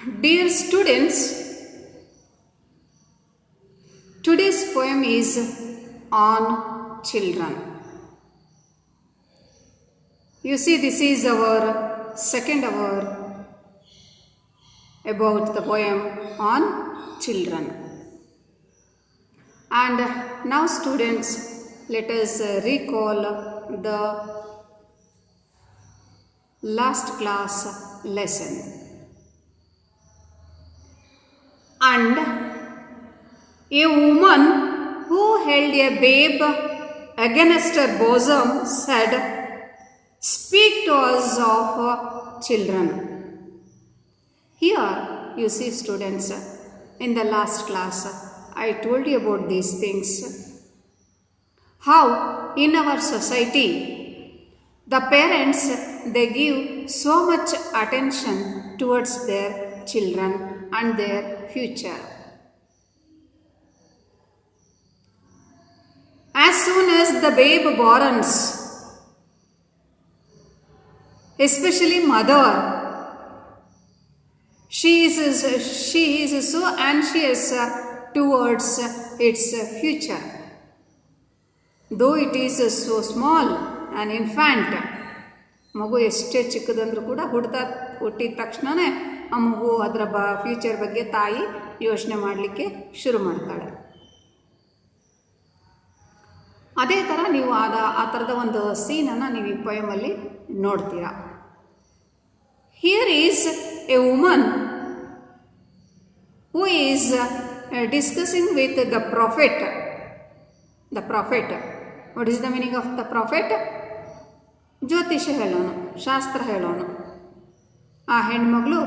Dear students, today's poem is on children. You see, this is our second hour about the poem on children. And now students, let us recall the last class lesson. And a woman who held a babe against her bosom said, "Speak to us of children." Here you see students, in the last class I told you about these things. How in our society the parents, they give so much attention towards their children and their future. As soon as the babe borns, especially mother, she is so anxious towards its future. Though it is so small, an infant, ಮಗು ಎಷ್ಟೇ ಚಿಕ್ಕದಂದ್ರೂ ಕೂಡ ಹುಟ್ಟಿದ ತಕ್ಷಣವೇ ಆ ಮಗು ಅದರ future ಬಗ್ಗೆ ತಾಯಿ ಯೋಚನೆ ಮಾಡಲಿಕ್ಕೆ ಶುರು ಮಾಡ್ತಾಳೆ. ಅದೇ ಥರ ನೀವು ಆ ಥರದ ಒಂದು ಸೀನನ್ನು ನೀವು ಈ ಪೊಯಮಲ್ಲಿ ನೋಡ್ತೀರಾ. Here is A woman who is discussing with the prophet. What is the meaning of the prophet? ಜ್ಯೋತಿಷ್ಯ ಹೇಳೋನು, ಶಾಸ್ತ್ರ ಹೇಳೋನು. ಆ ಹೆಣ್ಮಗಳು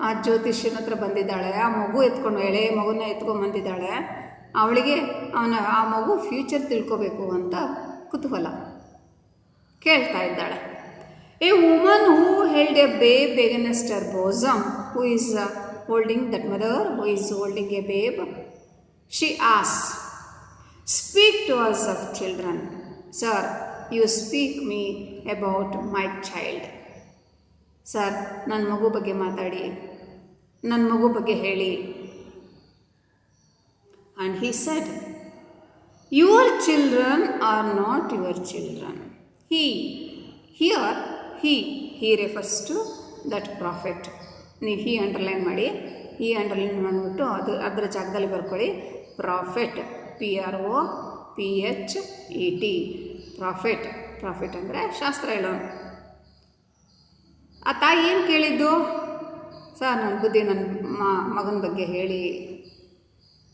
ಆ ಜ್ಯೋತಿಷ್ಯನ ಹತ್ರ ಬಂದಿದ್ದಾಳೆ. ಆ ಮಗು ಎಳೆ ಮಗುನ ಎತ್ಕೊಂಡು ಬಂದಿದ್ದಾಳೆ. ಅವಳಿಗೆ ಆ ಮಗು ಫ್ಯೂಚರ್ ತಿಳ್ಕೋಬೇಕು ಅಂತ ಕುತೂಹಲ, ಕೇಳ್ತಾ ಇದ್ದಾಳೆ. A woman who held a babe against her bosom, who is holding that mother, who is holding a babe. She asks, speak to us of children. Sir, you speak me about my child. Sir, ನನ್ನ ಮಗು ಬಗ್ಗೆ ಮಾತಾಡಿ, ನನ್ನ ಮಗು ಬಗ್ಗೆ ಹೇಳಿ. And he said, your children are not your children. He refers to that prophet. ನೀವು he underline ಮಾಡಿ, he ಅಂಡರ್ಲೈನ್ ಮಾಡಿಬಿಟ್ಟು ಅದರ ಜಾಗದಲ್ಲಿ ಬರ್ಕೊಳ್ಳಿ. ಪ್ರಾಫೆಟ್, PROPHET, ಪ್ರಾಫೆಟ್ ಅಂದರೆ ಶಾಸ್ತ್ರ ಹೇಳೋನು. ಆ ತಾಯಿ ಏನು ಕೇಳಿದ್ದು? ಸರ್, ನನ್ನ ಬುದ್ಧಿ, ನನ್ನ ಮಗನ ಬಗ್ಗೆ ಹೇಳಿ,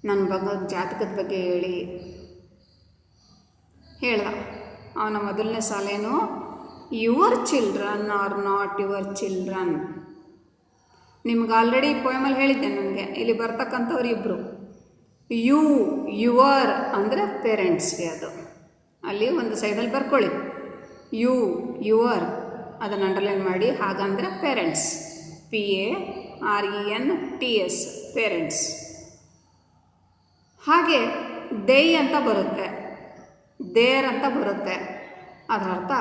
ನನ್ನ ಮಗನ ಜಾತಕದ ಬಗ್ಗೆ ಹೇಳಿ. ಹೇಳ್ದ. ಅವನ ಮೊದಲನೇ ಸಾಲೇನು, your children are not your children. ನಿಮ್ಗೆ ಆಲ್ರೆಡಿ ಪೊಯಮಲ್ಲಿ ಹೇಳಿದ್ದೆ. ನನಗೆ ಇಲ್ಲಿ ಬರ್ತಕ್ಕಂಥವ್ರು ಇಬ್ಬರು. ಯುವರ್ ಅಂದರೆ ಪೇರೆಂಟ್ಸ್ಗೆ, ಅದು ಅಲ್ಲಿ ಒಂದು ಸೈಡಲ್ಲಿ ಬರ್ಕೊಳ್ಳಿ. ಯುವರ್ ಅದನ್ನು ಅಂಡರ್ಲೈನ್ ಮಾಡಿ. ಹಾಗಂದರೆ ಪೇರೆಂಟ್ಸ್, PARENTS, ಪೇರೆಂಟ್ಸ್. ಹಾಗೆ ದೇಯ್ ಅಂತ ಬರುತ್ತೆ, ದೇರ್ ಅಂತ ಬರುತ್ತೆ. ಅದರ ಅರ್ಥ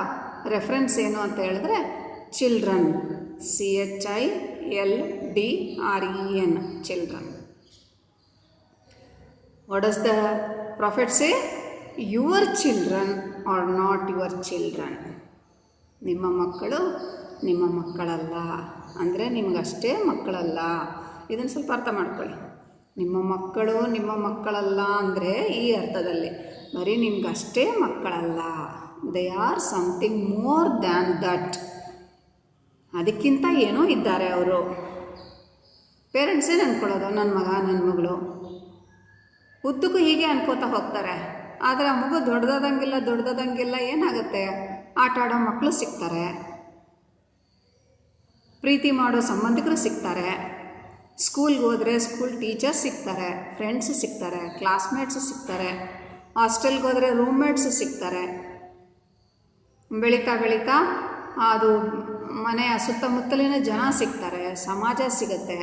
ರೆಫರೆನ್ಸ್ ಏನು ಅಂತ ಹೇಳಿದ್ರೆ children, CHILDREN, children. What does the prophet say? Your children are not your children. ನಿಮ್ಮ ಮಕ್ಕಳು ನಿಮ್ಮ ಮಕ್ಕಳಲ್ಲ, ಅಂದರೆ ನಿಮಗಷ್ಟೇ ಮಕ್ಕಳಲ್ಲ. ಇದನ್ನು ಸ್ವಲ್ಪ ಅರ್ಥ ಮಾಡ್ಕೊಳ್ಳಿ. ನಿಮ್ಮ ಮಕ್ಕಳು ನಿಮ್ಮ ಮಕ್ಕಳಲ್ಲ ಅಂದರೆ ಈ ಅರ್ಥದಲ್ಲಿ, ಬರೀ ನಿಮಗಷ್ಟೇ ಮಕ್ಕಳಲ್ಲ. They are something more than that. ಅದಕ್ಕಿಂತ ಏನೋ ಇದ್ದಾರೆ ಅವರು. ಪೇರೆಂಟ್ಸೇ ಅಂದ್ಕೊಳ್ಳೋದು ನನ್ನ ಮಗ, ನನ್ನ ಮಗಳು. ಉದ್ದಕ್ಕೂ ಹೀಗೆ ಅನ್ಕೋತಾ ಹೋಗ್ತಾರೆ. ಆದರೆ ಆ ಮಗು ದೊಡ್ಡದಾದಂಗಿಲ್ಲ ಏನಾಗುತ್ತೆ? ಆಟ ಆಡೋ ಮಕ್ಕಳು ಸಿಗ್ತಾರೆ, ಪ್ರೀತಿ ಮಾಡೋ ಸಂಬಂಧಿಕರು ಸಿಗ್ತಾರೆ, ಸ್ಕೂಲ್ಗೆ ಹೋದರೆ ಸ್ಕೂಲ್ ಟೀಚರ್ಸ್ ಸಿಗ್ತಾರೆ, ಫ್ರೆಂಡ್ಸ್ ಸಿಗ್ತಾರೆ, ಕ್ಲಾಸ್ಮೇಟ್ಸ್ ಸಿಗ್ತಾರೆ, ಹಾಸ್ಟೆಲ್ಗೆ ಹೋದರೆ ರೂಮ್ಮೇಟ್ಸ್ ಸಿಗ್ತಾರೆ. ಬೆಳೀತಾ ಅದು ಮನೆಯ ಸುತ್ತಮುತ್ತಲಿನ ಜನ ಸಿಗ್ತಾರೆ, ಸಮಾಜ ಸಿಗುತ್ತೆ.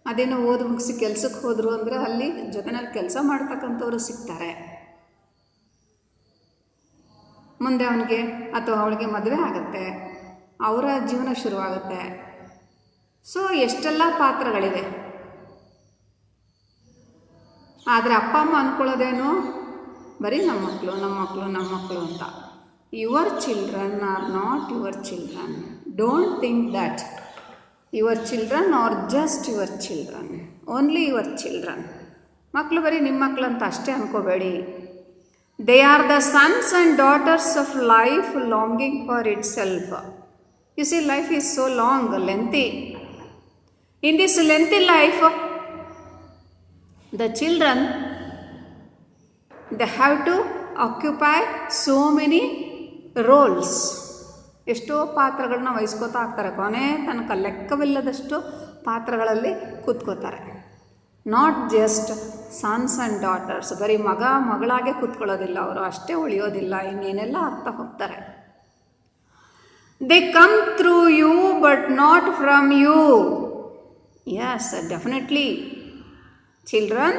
ಅದೇನೋ ಓದಿ ಮುಗಿಸಿ ಕೆಲಸಕ್ಕೆ ಹೋದರು ಅಂದರೆ ಅಲ್ಲಿ ಜೊತೆನಲ್ಲಿ ಕೆಲಸ ಮಾಡ್ತಕ್ಕಂಥವ್ರು ಸಿಗ್ತಾರೆ. ಮುಂದೆ ಅವನಿಗೆ ಅಥವಾ ಅವಳಿಗೆ ಮದುವೆ ಆಗುತ್ತೆ, ಅವರ ಜೀವನ ಶುರುವಾಗುತ್ತೆ. ಸೊ ಎಷ್ಟೆಲ್ಲ ಪಾತ್ರಗಳಿವೆ. ಆದರೆ ಅಪ್ಪ ಅಮ್ಮ ಅಂದ್ಕೊಳ್ಳೋದೇನು, ಬರೀ ನಮ್ಮ ಮಕ್ಕಳು ನಮ್ಮ ಮಕ್ಕಳು ನಮ್ಮ ಮಕ್ಕಳು ಅಂತ. Your children are not your children. Don't think that your children are just your children, only your children. ಮಕ್ಕಳು ಬರೀ ನಿಮ್ಮ ಮಕ್ಕಳು ಅಂತ ಅಷ್ಟೇ ಅಂದ್ಕೋಬೇಡಿ. They are the sons and daughters of life longing for itself. You see, life is so long, lengthy. In this lengthy life, the children, they have to occupy so many roles. ಎಷ್ಟೋ ಪಾತ್ರಗಳನ್ನ ವಹಿಸ್ಕೋತಾ ಆಗ್ತಾರೆ. ಕೊನೆ ತನಕ ಲೆಕ್ಕವಿಲ್ಲದಷ್ಟು ಪಾತ್ರಗಳಲ್ಲಿ ಕೂತ್ಕೋತಾರೆ. Not just sons and daughters, ಬರೀ ಮಗ ಮಗಳಾಗೆ ಕೂತ್ಕೊಳ್ಳೋದಿಲ್ಲ ಅವರು, ಅಷ್ಟೇ ಉಳಿಯೋದಿಲ್ಲ, ಇನ್ನೇನೆಲ್ಲ ಆಗ್ತಾ ಹೋಗ್ತಾರೆ. They come through you but not from you. Yes, definitely. Children,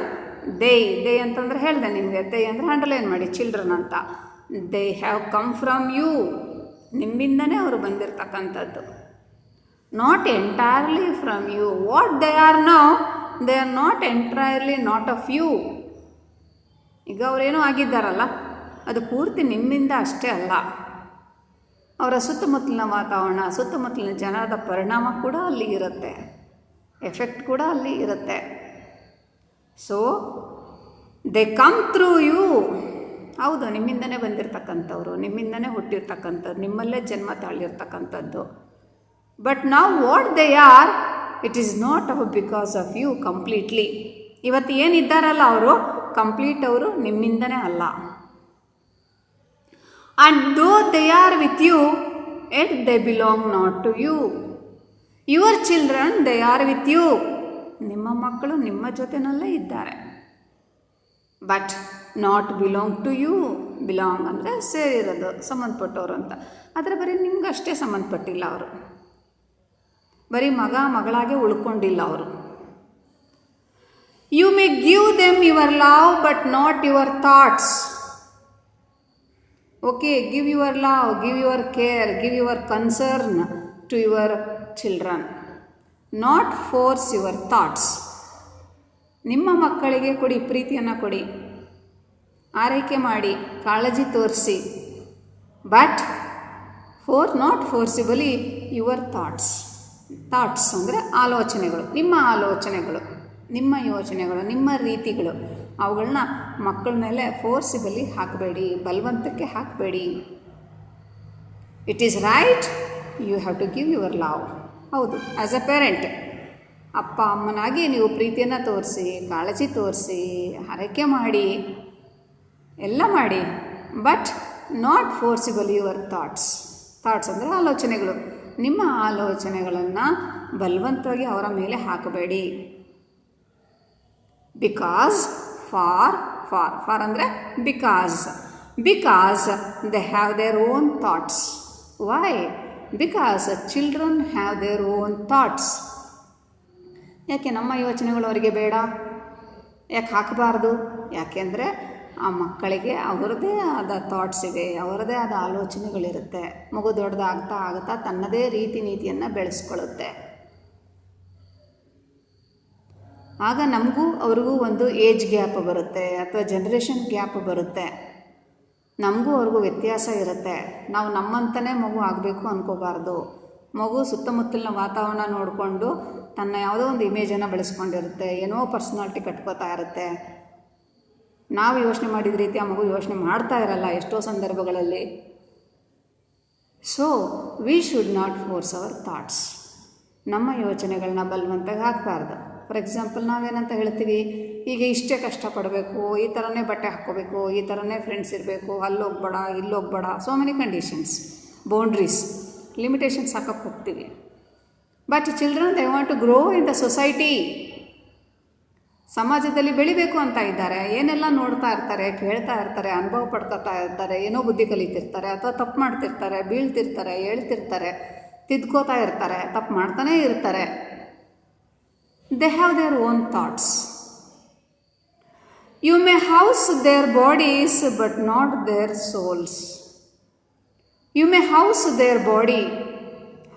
they ಅಂತಂದ್ರೆ ಹೇಳಿದೆ ನಿಮಗೆ, they ಅಂದರೆ ಅಂಡರ್ಲೈನ್ ಮಾಡಿ, ಚಿಲ್ಡ್ರನ್ ಅಂತ. They have come from you. ನಿಮ್ಮಿಂದನೇ ಅವರು ಬಂದಿರತಕ್ಕಂಥದ್ದು. Not entirely from you. What they are now, they are not entirely not of you. ಈಗ ಅವರೇನೋ ಆಗಿದ್ದಾರಲ್ಲ, ಅದು ಪೂರ್ತಿ ನಿಮ್ಮಿಂದ ಅಷ್ಟೇ ಅಲ್ಲ. ಅವರ ಸುತ್ತಮುತ್ತಲಿನ ವಾತಾವರಣ, ಸುತ್ತಮುತ್ತಲಿನ ಜನದ ಪರಿಣಾಮ ಕೂಡ ಅಲ್ಲಿ ಇರುತ್ತೆ, ಎಫೆಕ್ಟ್ ಕೂಡ ಅಲ್ಲಿ ಇರುತ್ತೆ. So they come through you. ಹೌದು, ನಿಮ್ಮಿಂದನೇ ಬಂದಿರತಕ್ಕಂಥವ್ರು, ನಿಮ್ಮಿಂದನೇ ಹುಟ್ಟಿರ್ತಕ್ಕಂಥದ್ದು, ನಿಮ್ಮಲ್ಲೇ ಜನ್ಮ ತಾಳಿರ್ತಕ್ಕಂಥದ್ದು. ಬಟ್ ನಾವು what they are, it is not because of you completely. ಇವತ್ತು ಏನಿದ್ದಾರಲ್ಲ ಅವರು ಕಂಪ್ಲೀಟ್ ಅವರು ನಿಮ್ಮಿಂದನೇ ಅಲ್ಲ. And though they are with you, yet they belong not to you. Your children, they are with you. ನಿಮ್ಮ ಮಕ್ಕಳು ನಿಮ್ಮ ಜೊತೆನಲ್ಲೇ ಇದ್ದಾರೆ, but not belong to you. Belong ಅಂದರೆ ಸೇರಿರೋದು, ಸಂಬಂಧಪಟ್ಟವರು ಅಂತ. ಆದರೆ ಬರೀ ನಿಮ್ಗಷ್ಟೇ ಸಂಬಂಧಪಟ್ಟಿಲ್ಲ ಅವರು, ಬರೀ ಮಗ ಮಗಳಾಗೆ ಉಳ್ಕೊಂಡಿಲ್ಲ ಅವರು. You may give them your love but not your thoughts. Okay, give your love, give your care, give your concern to your children, not force your thoughts. ನಿಮ್ಮ ಮಕ್ಕಳಿಗೆ ಕೊಡಿ, ಪ್ರೀತಿಯನ್ನು ಕೊಡಿ, ಆರೈಕೆ ಮಾಡಿ, ಕಾಳಜಿ ತೋರಿಸಿ, but not forcibly your thoughts. Thoughts ಅಂದರೆ ಆಲೋಚನೆಗಳು, ನಿಮ್ಮ ಆಲೋಚನೆಗಳು, ನಿಮ್ಮ ಯೋಚನೆಗಳು, ನಿಮ್ಮ ರೀತಿಗಳು, ಅವುಗಳನ್ನ ಮಕ್ಕಳ ಮೇಲೆ ಫೋರ್ಸಿಬಲಿ ಹಾಕಬೇಡಿ, ಬಲವಂತಕ್ಕೆ ಹಾಕಬೇಡಿ. It is right, you have to give your love. ಹೌದು, ಆ್ಯಸ್ ಎ ಪೇರೆಂಟ್, ಅಪ್ಪ ಅಮ್ಮನಾಗಿ ನೀವು ಪ್ರೀತಿಯನ್ನು ತೋರಿಸಿ, ಕಾಳಜಿ ತೋರಿಸಿ, ಆರೈಕೆ ಮಾಡಿ, ಎಲ್ಲ ಮಾಡಿ, but not forcible your thoughts. Thoughts ಅಂದರೆ ಆಲೋಚನೆಗಳು, ನಿಮ್ಮ ಆಲೋಚನೆಗಳನ್ನು ಬಲವಂತವಾಗಿ ಅವರ ಮೇಲೆ ಹಾಕಬೇಡಿ. ಬಿಕಾಸ್ ಫಾರ್ ಅಂದರೆ because they have their own thoughts. Why? Because children have their own thoughts. ಯಾಕೆ ನಮ್ಮ ಯೋಚನೆಗಳು ಅವರಿಗೆ ಬೇಡ? ಯಾಕೆ ಹಾಕಬಾರ್ದು? ಯಾಕೆಂದರೆ ಆ ಮಕ್ಕಳಿಗೆ ಅವರದೇ ಆದ ಥಾಟ್ಸ್ ಇದೆ, ಅವರದೇ ಆದ ಆಲೋಚನೆಗಳಿರುತ್ತೆ. ಮಗು ದೊಡ್ಡದಾಗ್ತಾ ತನ್ನದೇ ರೀತಿ ನೀತಿಯನ್ನು ಬೆಳೆಸ್ಕೊಳ್ಳುತ್ತೆ. ಆಗ ನಮಗೂ ಅವ್ರಿಗೂ ಒಂದು ಏಜ್ ಗ್ಯಾಪ್ ಬರುತ್ತೆ, ಅಥವಾ ಜನ್ರೇಷನ್ ಗ್ಯಾಪ್ ಬರುತ್ತೆ. ನಮಗೂ ಅವ್ರಿಗೂ ವ್ಯತ್ಯಾಸ ಇರುತ್ತೆ. ನಾವು ನಮ್ಮಂತಲೇ ಮಗು ಆಗಬೇಕು ಅಂದ್ಕೋಬಾರ್ದು. ಮಗು ಸುತ್ತಮುತ್ತಲಿನ ವಾತಾವರಣ ನೋಡಿಕೊಂಡು ತನ್ನ ಯಾವುದೋ ಒಂದು ಇಮೇಜನ್ನು ಬೆಳೆಸ್ಕೊಂಡಿರುತ್ತೆ, ಏನೋ ಪರ್ಸ್ನಾಲಿಟಿ ಕಟ್ಕೋತಾ ಇರುತ್ತೆ. ನಾವು ಯೋಚನೆ ಮಾಡಿದ ರೀತಿ ಆ ಮಗು ಯೋಚನೆ ಮಾಡ್ತಾ ಇರಲ್ಲ ಎಷ್ಟೋ ಸಂದರ್ಭಗಳಲ್ಲಿ. So we should not force our thoughts. ನಮ್ಮ ಯೋಚನೆಗಳನ್ನ ಬಲವಂತಾಗಿ ಹಾಕಬಾರ್ದು. ಫಾರ್ ಎಕ್ಸಾಂಪಲ್, ನಾವೇನಂತ ಹೇಳ್ತೀವಿ, ಈಗ ಇಷ್ಟೇ ಕಷ್ಟಪಡಬೇಕು, ಈ ಥರನೇ ಬಟ್ಟೆ ಹಾಕ್ಕೋಬೇಕು, ಈ ಥರನೇ ಫ್ರೆಂಡ್ಸ್ ಇರಬೇಕು, ಅಲ್ಲೋಗ್ಬೇಡ ಇಲ್ಲೋಗ್ಬೇಡ, so many conditions, boundaries, limitations ಹಾಕಕ್ಕೆ ಹೋಗ್ತೀವಿ. But children they want to grow in the society. ಸಮಾಜದಲ್ಲಿ ಬೆಳಿಬೇಕು ಅಂತ ಇದ್ದಾರೆ. ಏನೆಲ್ಲ ನೋಡ್ತಾ ಇರ್ತಾರೆ, ಕೇಳ್ತಾ ಇರ್ತಾರೆ, ಅನುಭವ ಪಡ್ಕೊತಾ ಇರ್ತಾರೆ, ಏನೋ ಬುದ್ಧಿ ಕಲಿತಿರ್ತಾರೆ, ಅಥವಾ ತಪ್ಪು ಮಾಡ್ತಿರ್ತಾರೆ, ಬೀಳ್ತಿರ್ತಾರೆ, ಹೇಳ್ತಿರ್ತಾರೆ, ತಿದ್ಕೋತಾ ಇರ್ತಾರೆ, ತಪ್ಪು ಮಾಡ್ತಾನೇ ಇರ್ತಾರೆ. They have their own thoughts. You may house their bodies but not their souls. You may house their body.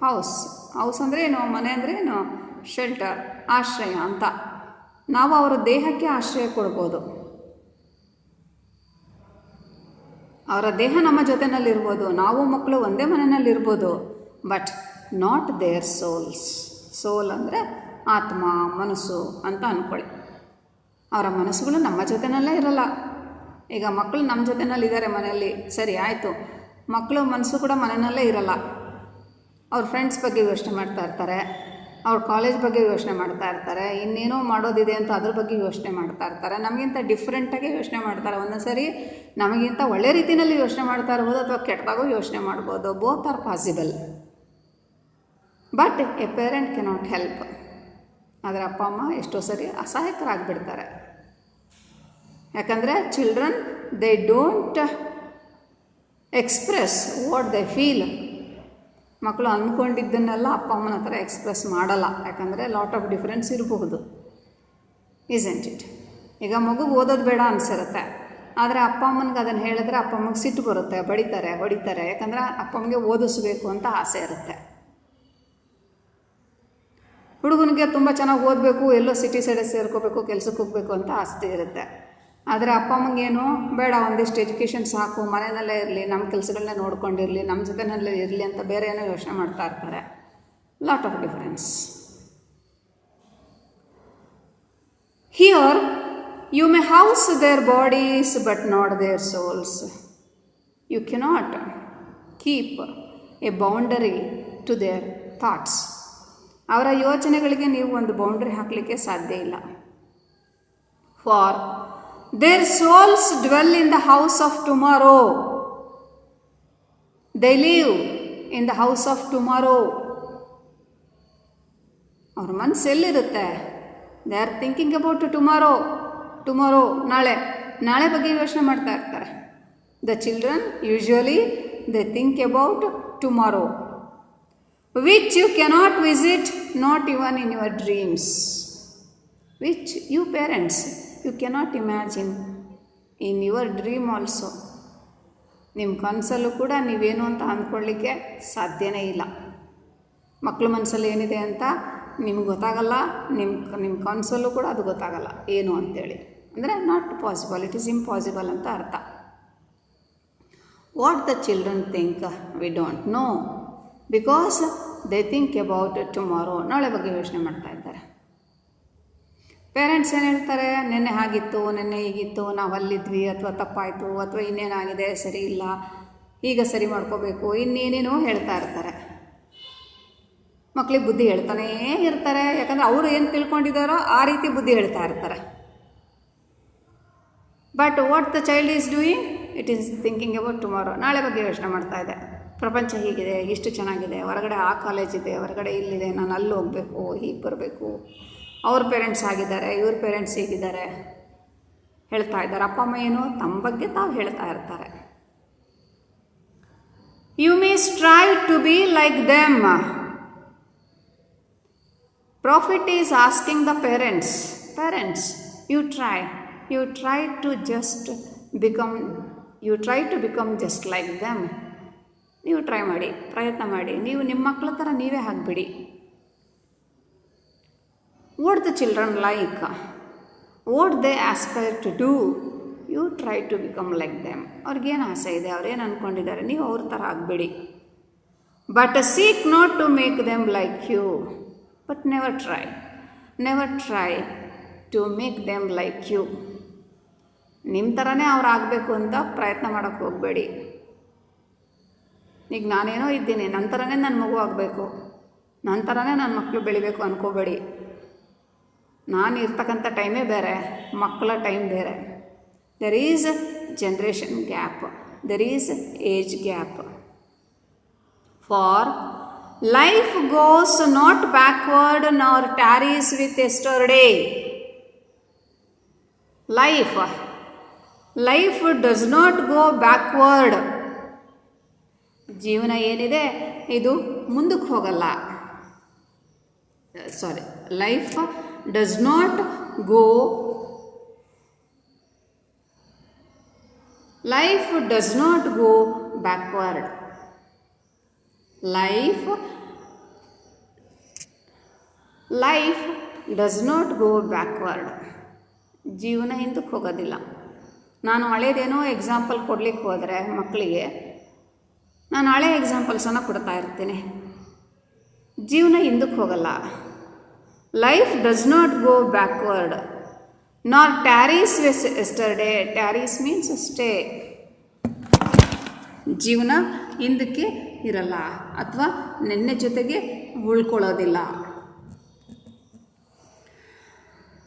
House. House ಅಂದರೆ ಏನು? ಮನೆ ಅಂದರೆ ಏನು? ಶೆಲ್ಟರ್, ಆಶ್ರಯ ಅಂತ. ನಾವು ಅವರ ದೇಹಕ್ಕೆ ಆಶ್ರಯ ಕೊಡ್ಬೋದು. ಅವರ ದೇಹ ನಮ್ಮ ಜೊತೆಯಲ್ಲಿರ್ಬೋದು, ನಾವು ಮಕ್ಕಳು ಒಂದೇ ಮನೆಯಲ್ಲಿರ್ಬೋದು, ಬಟ್ ನಾಟ್ ದೇರ್ ಸೋಲ್ಸ್. ಸೋಲ್ ಅಂದರೆ ಆತ್ಮ, ಮನಸ್ಸು ಅಂತ ಅಂದ್ಕೊಳ್ಳಿ. ಅವರ ಮನಸ್ಸುಗಳು ನಮ್ಮ ಜೊತೆಯಲ್ಲೇ ಇರಲ್ಲ. ಈಗ ಮಕ್ಕಳು ನಮ್ಮ ಜೊತೆಯಲ್ಲಿದ್ದಾರೆ ಮನೆಯಲ್ಲಿ, ಸರಿ ಆಯಿತು, ಮಕ್ಕಳು ಮನಸ್ಸು ಕೂಡ ಮನೆಯಲ್ಲೇ ಇರಲ್ಲ. ಅವ್ರ ಫ್ರೆಂಡ್ಸ್ ಬಗ್ಗೆ ಯೋಚನೆ ಮಾಡ್ತಾ ಇರ್ತಾರೆ, ಅವ್ರ ಕಾಲೇಜ್ ಬಗ್ಗೆ ಯೋಚನೆ ಮಾಡ್ತಾ ಇರ್ತಾರೆ, ಇನ್ನೇನೋ ಮಾಡೋದಿದೆ ಅಂತ ಅದ್ರ ಬಗ್ಗೆ ಯೋಚನೆ ಮಾಡ್ತಾ ಇರ್ತಾರೆ. ನಮಗಿಂತ ಡಿಫ್ರೆಂಟಾಗಿ ಯೋಚನೆ ಮಾಡ್ತಾರೆ. ಒಂದೊಂದು ಸರಿ ನಮಗಿಂತ ಒಳ್ಳೆ ರೀತಿಯಲ್ಲಿ ಯೋಚನೆ ಮಾಡ್ತಾ ಇರ್ಬೋದು, ಅಥವಾ ಕೆಟ್ಟದಾಗೂ ಯೋಚನೆ ಮಾಡ್ಬೋದು. Both are possible. But A parent cannot help. ಆದರೆ ಅಪ್ಪ ಅಮ್ಮ ಎಷ್ಟೋ ಸರಿ ಅಸಹಾಯಕರಾಗಿಬಿಡ್ತಾರೆ. ಯಾಕಂದರೆ children they don't express what they feel. ಮಕ್ಕಳು ಅಂದ್ಕೊಂಡಿದ್ದನ್ನೆಲ್ಲ ಅಪ್ಪ ಅಮ್ಮನ ಹತ್ರ ಎಕ್ಸ್ಪ್ರೆಸ್ ಮಾಡಲ್ಲ. ಯಾಕಂದರೆ ಲಾಟ್ ಆಫ್ ಡಿಫ್ರೆನ್ಸ್ ಇರಬಹುದು. ಈಸೆಂಟ್ ಇಟ್? ಈಗ ಮಗುಗೆ ಓದೋದು ಬೇಡ ಅನಿಸಿರುತ್ತೆ, ಆದರೆ ಅಪ್ಪ ಅಮ್ಮನಿಗೆ ಅದನ್ನು ಹೇಳಿದ್ರೆ ಅಪ್ಪ ಅಮ್ಮಗೆ ಸಿಟ್ಟು ಬರುತ್ತೆ, ಬಡಿತಾರೆ, ಹೊಡಿತಾರೆ. ಯಾಕಂದರೆ ಅಪ್ಪ ಅಮ್ಮಗೆ ಓದಿಸ್ಬೇಕು ಅಂತ ಆಸೆ ಇರುತ್ತೆ. ಹುಡುಗನಿಗೆ ತುಂಬ ಚೆನ್ನಾಗಿ ಓದಬೇಕು, ಎಲ್ಲೋ ಸಿಟಿ ಸೈಡಲ್ಲಿ ಸೇರ್ಕೋಬೇಕು, ಕೆಲಸಕ್ಕೆ ಹೋಗಬೇಕು ಅಂತ ಆಸೆ ಇರುತ್ತೆ. ಆದರೆ ಅಪ್ಪ ಅಮ್ಮಂಗೇನು ಬೇಡ, ಒಂದಿಷ್ಟು ಎಜುಕೇಷನ್ ಸಾಕು, ಮನೆಯಲ್ಲೇ ಇರಲಿ, ನಮ್ಮ ಕೆಲಸಗಳನ್ನೇ ನೋಡ್ಕೊಂಡಿರಲಿ, ನಮ್ಮ ಜೊತೆಯಲ್ಲೇ ಇರಲಿ ಅಂತ ಬೇರೆ ಏನೋ ಯೋಚನೆ ಮಾಡ್ತಾ ಇರ್ತಾರೆ. Lot of difference. Here you may house their bodies but not their souls. You cannot keep a boundary to their thoughts. ಅವರ ಯೋಚನೆಗಳಿಗೆ ನೀವು ಒಂದು ಬೌಂಡ್ರಿ ಹಾಕಲಿಕ್ಕೆ ಸಾಧ್ಯ ಇಲ್ಲ. For their souls dwell in the house of tomorrow. They live in the house of tomorrow. ಅವ್ರ ಮನಸ್ಸು ಎಲ್ಲಿರುತ್ತೆ? They are thinking about tomorrow. Tomorrow, ನಾಳೆ ಬಗ್ಗೆ ಯೋಚನೆ ಮಾಡ್ತಾ ಇರ್ತಾರೆ. The children usually they think about tomorrow, which you cannot visit, not even in your dreams, which you parents you cannot imagine in your dream also. ನಿಮ್ಮ ಕನಸಲ್ಲೂ ಕೂಡ ನೀವೇನು ಅಂತ ಅಂದ್ಕೊಳ್ಳಿಕ್ಕೆ ಸಾಧ್ಯನೇ ಇಲ್ಲ. ಮಕ್ಕಳ ಮನಸ್ಸಲ್ಲಿ ಏನಿದೆ ಅಂತ ನಿಮ್ಗೆ ಗೊತ್ತಾಗಲ್ಲ, ನಿಮ್ಮ ಕನಸಲ್ಲೂ ಕೂಡ ಅದು ಗೊತ್ತಾಗಲ್ಲ ಏನು ಅಂತೇಳಿ. ಅಂದರೆ not possible, it is impossible ಅಂತ ಅರ್ಥ. What the children think we don't know, because they think about tomorrow. ನಾಳೆ ಬಗ್ಗೆ ಯೋಚನೆ ಮಾಡ್ತಾ ಇದ್ದಾರೆ. ಪೇರೆಂಟ್ಸ್ ಏನು ಹೇಳ್ತಾರೆ? ನೆನ್ನೆ ಹಾಗಿತ್ತು, ನೆನ್ನೆ ಹೀಗಿತ್ತು, ನಾವು ಅಲ್ಲಿದ್ವಿ, ಅಥವಾ ತಪ್ಪಾಯಿತು, ಅಥವಾ ಇನ್ನೇನಾಗಿದೆ, ಸರಿ ಇಲ್ಲ, ಈಗ ಸರಿ ಮಾಡ್ಕೋಬೇಕು, ಇನ್ನೇನೇನೋ ಹೇಳ್ತಾ ಇರ್ತಾರೆ. ಮಕ್ಕಳಿಗೆ ಬುದ್ಧಿ ಹೇಳ್ತಾನೇ ಇರ್ತಾರೆ. ಯಾಕಂದರೆ ಅವರು ಏನು ತಿಳ್ಕೊಂಡಿದ್ದಾರೋ ಆ ರೀತಿ ಬುದ್ಧಿ ಹೇಳ್ತಾ ಇರ್ತಾರೆ. But what the child is doing? It is thinking about tomorrow. ನಾಳೆ ಬಗ್ಗೆ ಯೋಚನೆ ಮಾಡ್ತಾ ಇದೆ. ಪ್ರಪಂಚ ಹೀಗಿದೆ, ಇಷ್ಟು ಚೆನ್ನಾಗಿದೆ, ಹೊರಗಡೆ ಆ ಕಾಲೇಜಿದೆ, ಹೊರಗಡೆ ಇಲ್ಲಿದೆ, ನಾನು ಅಲ್ಲಿ ಹೋಗಬೇಕು, ಹೀಗೆ ಬರಬೇಕು, ಅವ್ರ ಪೇರೆಂಟ್ಸ್ ಆಗಿದ್ದಾರೆ, ಇವ್ರ ಪೇರೆಂಟ್ಸ್ ಹೀಗಿದ್ದಾರೆ ಹೇಳ್ತಾ ಇದ್ದಾರೆ. ಅಪ್ಪ ಅಮ್ಮ ಏನು ತಮ್ಮ ಬಗ್ಗೆ ತಾವು ಹೇಳ್ತಾ ಇರ್ತಾರೆ. You may strive to be like them. Prophet is asking the parents, you try to become just like them. ನೀವು ಟ್ರೈ ಮಾಡಿ, ಪ್ರಯತ್ನ ಮಾಡಿ, ನೀವು ನಿಮ್ಮ ಮಕ್ಕಳ ಥರ ನೀವೇ ಆಗಿಬಿಡಿ. What the children like, what they aspire to do, you try to become like them. ಅವ್ರಿಗೇನು ಆಸೆ ಇದೆ, ಅವ್ರೇನು ಅಂದ್ಕೊಂಡಿದ್ದಾರೆ, ನೀವು ಅವ್ರ ಥರ ಆಗಿಬಿಡಿ. But seek not to make them like you, but never try to make them like you. ನಿಮ್ಮ ಥರನೇ ಅವ್ರು ಆಗಬೇಕು ಅಂತ ಪ್ರಯತ್ನ ಮಾಡೋಕ್ಕೆ ಹೋಗಬೇಡಿ. ಈಗ ನಾನೇನೋ ಇದ್ದೀನಿ, ನನ್ನ ಥರನೇ ನನ್ನ ಮಗು ಆಗಬೇಕು, ನನ್ನ ಥರನೇ ನನ್ನ ಮಕ್ಕಳು ಬೆಳಿಬೇಕು ಅಂದ್ಕೋಬೇಡಿ. ನಾನು ಇರ್ತಕ್ಕಂಥ ಟೈಮೇ ಬೇರೆ, ಮಕ್ಕಳ ಟೈಮ್ ಬೇರೆ. There is generation gap, there is age gap. For life goes not backward nor tarries with yesterday. Life does not go backward. ಜೀವನ ಏನಿದೆ ಇದು ಮುಂದಕ್ಕೆ ಹೋಗಲ್ಲ. Life does not go backward. Life life does not go backward. ಜೀವನ ಹಿಂದಕ್ಕೆ ಹೋಗೋದಿಲ್ಲ. ನಾನು ಹಳೇದೇನೋ example ಕೊಡ್ಲಿಕ್ಕೆ ಹೋದರೆ ಮಕ್ಕಳಿಗೆ ನಾನು ಹಳೆ ಎಕ್ಸಾಂಪಲ್ಸನ್ನು ಕೊಡ್ತಾ ಇರ್ತೀನಿ. ಜೀವನ ಹಿಂದಕ್ಕೆ ಹೋಗಲ್ಲ. Life does not go backward nor tarries yesterday. Tarries means stay. ಜೀವನ ಹಿಂದಕ್ಕೆ ಇರಲ್ಲ ಅಥವಾ ನೆನ್ನೆ ಜೊತೆಗೆ ಉಳ್ಕೊಳ್ಳೋದಿಲ್ಲ.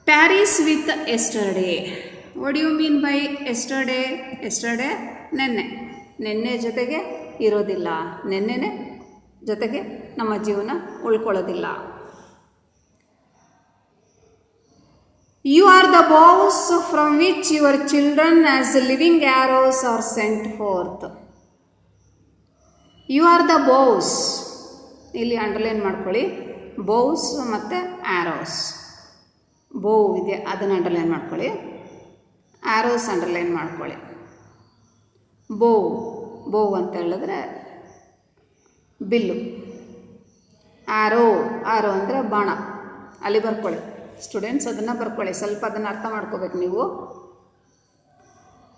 Tarries with yesterday. What you mean by yesterday? Yesterday ನೆನ್ನೆ ಜೊತೆಗೆ ಇರೋದಿಲ್ಲ. ನೆನ್ನೆನೇ ಜೊತೆಗೆ ನಮ್ಮ ಜೀವನ ಉಳ್ಕೊಳ್ಳೋದಿಲ್ಲ. You are the bows from which your children as living arrows are sent forth. You are the bows. ಇಲ್ಲಿ ಅಂಡರ್ಲೈನ್ ಮಾಡ್ಕೊಳ್ಳಿ. ಬೌಸ್ ಮತ್ತು ಆ್ಯರೋಸ್. ಬೌ ಇದೆ, ಅದನ್ನು ಅಂಡರ್ಲೈನ್ ಮಾಡ್ಕೊಳ್ಳಿ. ಆ್ಯರೋಸ್ ಅಂಡರ್ಲೈನ್ ಮಾಡ್ಕೊಳ್ಳಿ. ಬೌ ಅಂತ ಹೇಳಿದ್ರೆ ಬಿಲ್ಲು. ಆ್ಯರೋ ಅಂದರೆ ಬಾಣ. ಅಲ್ಲಿ ಬರ್ಕೊಳ್ಳಿ ಸ್ಟೂಡೆಂಟ್ಸ್, ಅದನ್ನು ಬರ್ಕೊಳ್ಳಿ. ಸ್ವಲ್ಪ ಅದನ್ನು ಅರ್ಥ ಮಾಡ್ಕೋಬೇಕು ನೀವು.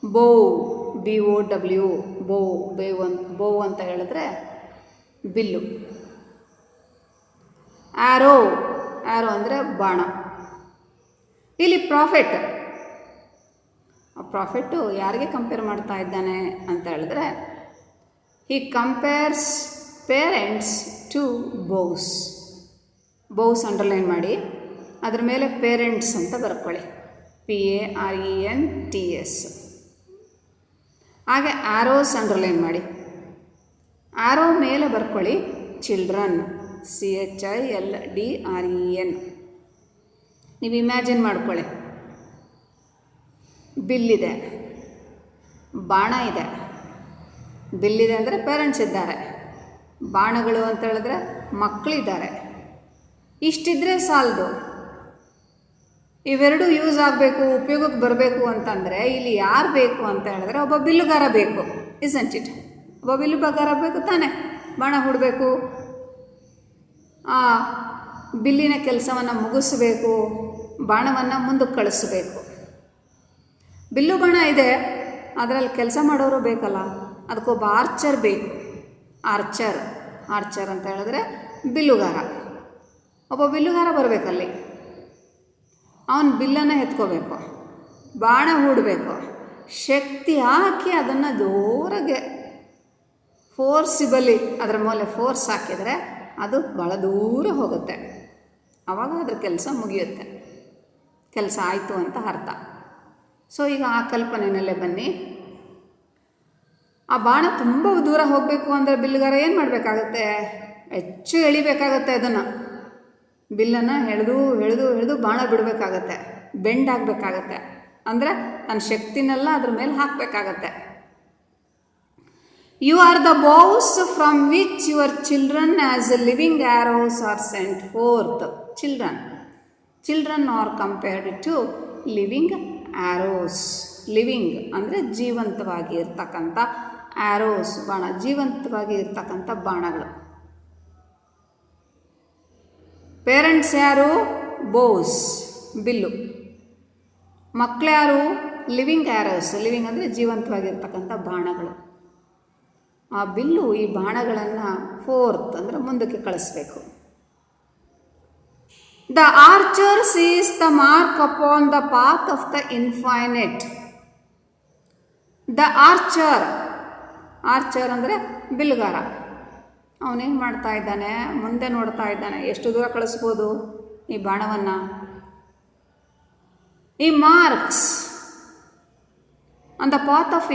BOW ಬೌ ಅಂತ ಹೇಳಿದ್ರೆ ಬಿಲ್ಲು. ಆ್ಯರೋ ಅಂದರೆ ಬಾಣ. ಇಲ್ಲಿ ಪ್ರಾಫಿಟ್ಟು ಯಾರಿಗೆ ಕಂಪೇರ್ ಮಾಡ್ತಾ ಇದ್ದಾನೆ ಅಂತ ಹೇಳಿದ್ರೆ ಹಿ ಕಂಪೇರ್ಸ್ ಪೇರೆಂಟ್ಸ್ ಟು ಬೌಸ್ ಅಂಡರ್ಲೈನ್ ಮಾಡಿ ಅದ್ರ ಮೇಲೆ ಪೇರೆಂಟ್ಸ್ ಅಂತ ಬರ್ಕೊಳ್ಳಿ. PARENTS. ಹಾಗೆ ಆ್ಯರೋಸ್ ಅಂಡರ್ಲೈನ್ ಮಾಡಿ. ಆ್ಯರೋ ಮೇಲೆ ಬರ್ಕೊಳ್ಳಿ ಚಿಲ್ಡ್ರನ್. CHILDREN. ನೀವು ಇಮ್ಯಾಜಿನ್ ಮಾಡ್ಕೊಳ್ಳಿ. ಬಿಲ್ಲಿದೆ, ಬಾಣ ಇದೆ. ಬಿಲ್ಲಿದೆ ಅಂದರೆ ಪೇರೆಂಟ್ಸ್ ಇದ್ದಾರೆ. ಬಾಣಗಳು ಅಂತ ಹೇಳಿದ್ರೆ ಮಕ್ಕಳಿದ್ದಾರೆ. ಇಷ್ಟಿದ್ರೆ ಸಾಲದು. ಇವೆರಡು ಯೂಸ್ ಆಗಬೇಕು, ಉಪಯೋಗಕ್ಕೆ ಬರಬೇಕು ಅಂತಂದರೆ ಇಲ್ಲಿ ಯಾರು ಬೇಕು ಅಂತ ಹೇಳಿದ್ರೆ ಒಬ್ಬ ಬಿಲ್ಲುಗಾರ ಬೇಕು. Isn't it? ಒಬ್ಬ ಬಿಲ್ಲುಗಾರ ಬೇಕು ತಾನೆ. ಬಾಣ ಹೂಡಬೇಕು, ಆ ಬಿಲ್ಲಿನ ಕೆಲಸವನ್ನು ಮುಗಿಸ್ಬೇಕು, ಬಾಣವನ್ನು ಮುಂದಕ್ಕೆ ಕಳಿಸ್ಬೇಕು. ಬಿಲ್ಲು ಬಾಣ ಇದೆ, ಅದರಲ್ಲಿ ಕೆಲಸ ಮಾಡೋರು ಬೇಕಲ್ಲ, ಅದಕ್ಕೊಬ್ಬ ಆರ್ಚರ್ ಬೇಕು. ಆರ್ಚರ್ ಅಂತ ಹೇಳಿದ್ರೆ ಬಿಲ್ಲುಗಾರ. ಒಬ್ಬ ಬಿಲ್ಲುಗಾರ ಬರಬೇಕಲ್ಲಿ. ಅವನು ಬಿಲ್ಲನ್ನು ಎತ್ಕೋಬೇಕು, ಬಾಣ ಹೂಡಬೇಕು, ಶಕ್ತಿ ಹಾಕಿ ಅದನ್ನು ದೂರಗೆ ಫೋರ್ಸಿಬಲಿ ಅದರ ಮೇಲೆ ಫೋರ್ಸ್ ಹಾಕಿದರೆ ಅದು ಭಾಳ ದೂರ ಹೋಗುತ್ತೆ. ಆವಾಗ ಅದ್ರ ಕೆಲಸ ಮುಗಿಯುತ್ತೆ, ಕೆಲಸ ಆಯಿತು ಅಂತ ಅರ್ಥ. ಸೊ ಈಗ ಆ ಕಲ್ಪನೆಯಲ್ಲೇ ಬನ್ನಿ. ಆ ಬಾಣ ತುಂಬ ದೂರ ಹೋಗಬೇಕು ಅಂದರೆ ಬಿಲ್ಲುಗಾರ ಏನು ಮಾಡಬೇಕಾಗತ್ತೆ? ಹೆಚ್ಚು ಎಳಿಬೇಕಾಗತ್ತೆ. ಅದನ್ನು ಬಿಲ್ಲನ್ನು ಎಳೆದು ಬಾಣ ಬಿಡಬೇಕಾಗತ್ತೆ, ಬೆಂಡ್ ಆಗಬೇಕಾಗತ್ತೆ. ಅಂದರೆ ತನ್ನ ಶಕ್ತಿನೆಲ್ಲ ಅದ್ರ ಮೇಲೆ ಹಾಕಬೇಕಾಗತ್ತೆ. You are the bows from which your children as living arrows are sent forth. Children are compared to living arrows. Living ಅಂದರೆ ಜೀವಂತವಾಗಿ ಇರ್ತಕ್ಕಂಥ, ಆ್ಯರೋಸ್ ಬಾಣ, ಜೀವಂತವಾಗಿ ಇರ್ತಕ್ಕಂಥ ಬಾಣಗಳು. ಪೇರೆಂಟ್ಸ್ ಯಾರು? ಬೌಸ್ ಬಿಲ್ಲು. ಮಕ್ಕಳು ಯಾರು? Living arrows. ಲಿವಿಂಗ್ ಅಂದರೆ ಜೀವಂತವಾಗಿರ್ತಕ್ಕಂಥ ಬಾಣಗಳು. ಆ ಬಿಲ್ಲು ಈ ಬಾಣಗಳನ್ನು ಫೋರ್ತ್ ಅಂದರೆ ಮುಂದಕ್ಕೆ ಕಳಿಸ್ಬೇಕು. The archer sees the mark upon the path of the infinite. The archer ಅಂದರೆ ಬಿಲ್ಲುಗಾರ. ಅವನೇನು ಮಾಡ್ತಾ ಇದ್ದಾನೆ? ಮುಂದೆ ನೋಡ್ತಾ ಇದ್ದಾನೆ. ಎಷ್ಟು ದೂರ ಕಳಿಸ್ಬೋದು ಈ ಬಾಣವನ್ನು? ಈ marks on the path of